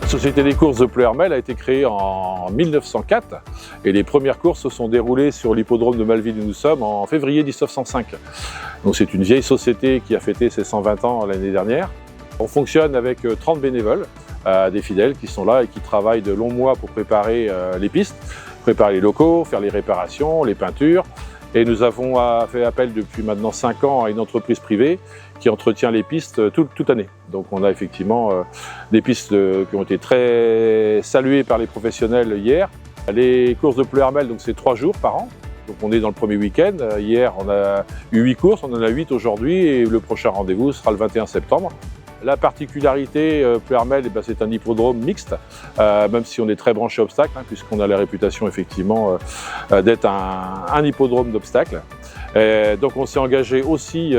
La Société des courses de Pleuhermel a été créée en 1904 et les premières courses se sont déroulées sur l'hippodrome de Malville où nous sommes en février 1905. Donc c'est une vieille société qui a fêté ses 120 ans l'année dernière. On fonctionne avec 30 bénévoles, des fidèles qui sont là et qui travaillent de longs mois pour préparer les pistes, préparer les locaux, faire les réparations, les peintures. Et nous avons fait appel depuis maintenant 5 ans à une entreprise privée qui entretient les pistes toute l'année. Donc on a effectivement des pistes qui ont été très saluées par les professionnels hier. Les courses de Pleuhermel, donc c'est 3 jours par an. Donc on est dans le premier week-end. Hier on a eu 8 courses, on en a 8 aujourd'hui et le prochain rendez-vous sera le 21 septembre. La particularité, Pleuhermel, c'est un hippodrome mixte, même si on est très branché obstacle, puisqu'on a la réputation effectivement d'être un hippodrome d'obstacles. Donc on s'est engagé aussi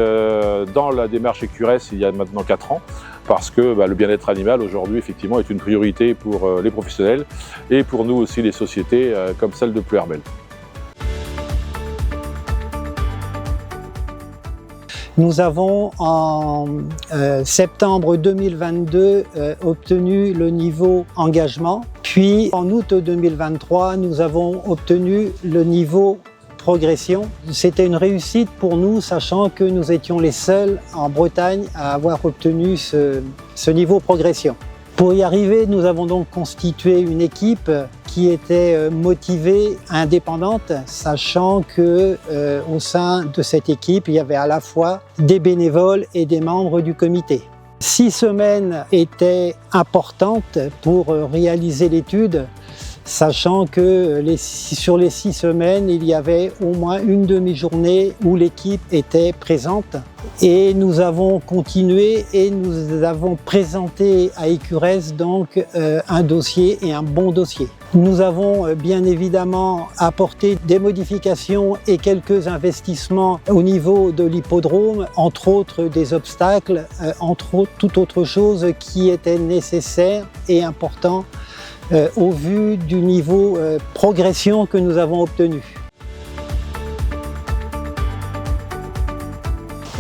dans la démarche Écuresse il y a maintenant 4 ans, parce que le bien-être animal aujourd'hui effectivement est une priorité pour les professionnels et pour nous aussi les sociétés comme celle de Pleuhermel. Nous avons en septembre 2022 obtenu le niveau engagement, puis en août 2023 nous avons obtenu le niveau progression. C'était une réussite pour nous, sachant que nous étions les seuls en Bretagne à avoir obtenu ce niveau progression. Pour y arriver, nous avons donc constitué une équipe qui était motivée, indépendante, sachant que au sein de cette équipe, il y avait à la fois des bénévoles et des membres du comité. 6 semaines étaient importantes pour réaliser l'étude, sachant que sur les 6 semaines, il y avait au moins une demi-journée où l'équipe était présente. Et nous avons continué et nous avons présenté à Écuresse donc un dossier et un bon dossier. Nous avons bien évidemment apporté des modifications et quelques investissements au niveau de l'hippodrome, entre autres des obstacles, entre autres toute autre chose qui était nécessaire et important au vu du niveau progression que nous avons obtenu.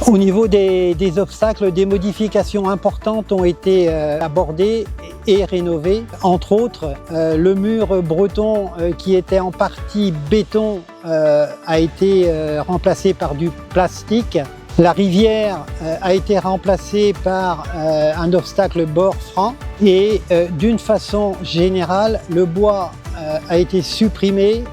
Au niveau des obstacles, des modifications importantes ont été abordées et rénovées. Entre autres, le mur breton qui était en partie béton a été remplacé par du plastique. La rivière a été remplacée par un obstacle bord franc et d'une façon générale, le bois a été supprimé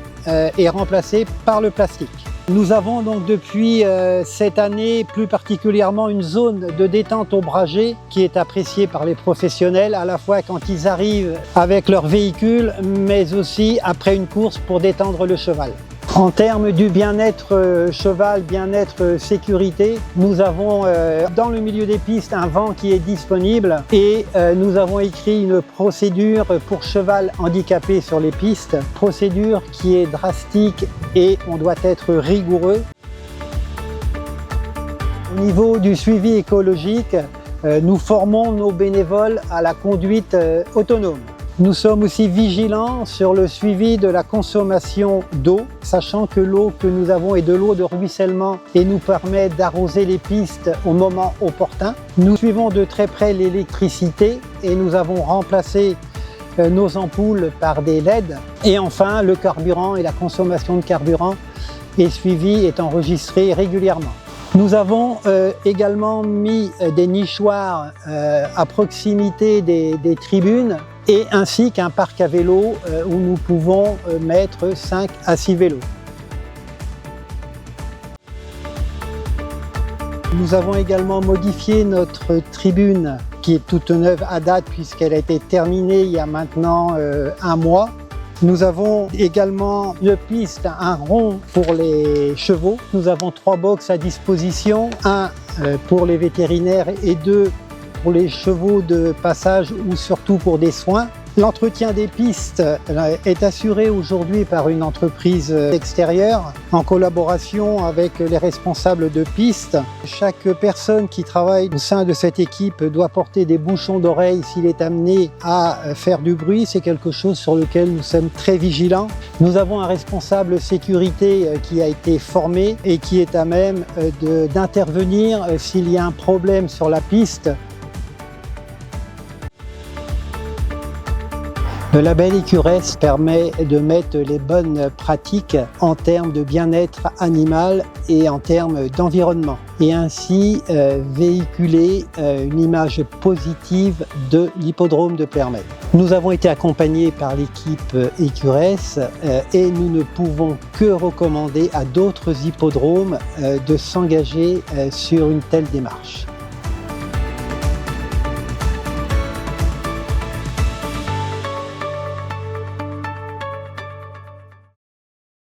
et remplacé par le plastique. Nous avons donc depuis cette année plus particulièrement une zone de détente ombragée qui est appréciée par les professionnels à la fois quand ils arrivent avec leur véhicule mais aussi après une course pour détendre le cheval. En termes du bien-être cheval, bien-être sécurité, nous avons dans le milieu des pistes un vent qui est disponible et nous avons écrit une procédure pour cheval handicapé sur les pistes, procédure qui est drastique et on doit être rigoureux. Au niveau du suivi écologique, nous formons nos bénévoles à la conduite autonome. Nous sommes aussi vigilants sur le suivi de la consommation d'eau, sachant que l'eau que nous avons est de l'eau de ruissellement et nous permet d'arroser les pistes au moment opportun. Nous suivons de très près l'électricité et nous avons remplacé nos ampoules par des LED. Et enfin, le carburant et la consommation de carburant est suivie et est enregistrée régulièrement. Nous avons également mis des nichoirs à proximité des tribunes et ainsi qu'un parc à vélo où nous pouvons mettre 5 à 6 vélos. Nous avons également modifié notre tribune qui est toute neuve à date puisqu'elle a été terminée il y a maintenant 1 mois. Nous avons également une piste, un rond pour les chevaux. Nous avons 3 box à disposition, 1 pour les vétérinaires et 2 pour les chevaux de passage ou surtout pour des soins. L'entretien des pistes est assuré aujourd'hui par une entreprise extérieure en collaboration avec les responsables de piste. Chaque personne qui travaille au sein de cette équipe doit porter des bouchons d'oreille s'il est amené à faire du bruit. C'est quelque chose sur lequel nous sommes très vigilants. Nous avons un responsable sécurité qui a été formé et qui est à même d'intervenir s'il y a un problème sur la piste. Le label Écuresse permet de mettre les bonnes pratiques en termes de bien-être animal et en termes d'environnement, et ainsi véhiculer une image positive de l'hippodrome de Plermel. Nous avons été accompagnés par l'équipe Écuresse et nous ne pouvons que recommander à d'autres hippodromes de s'engager sur une telle démarche.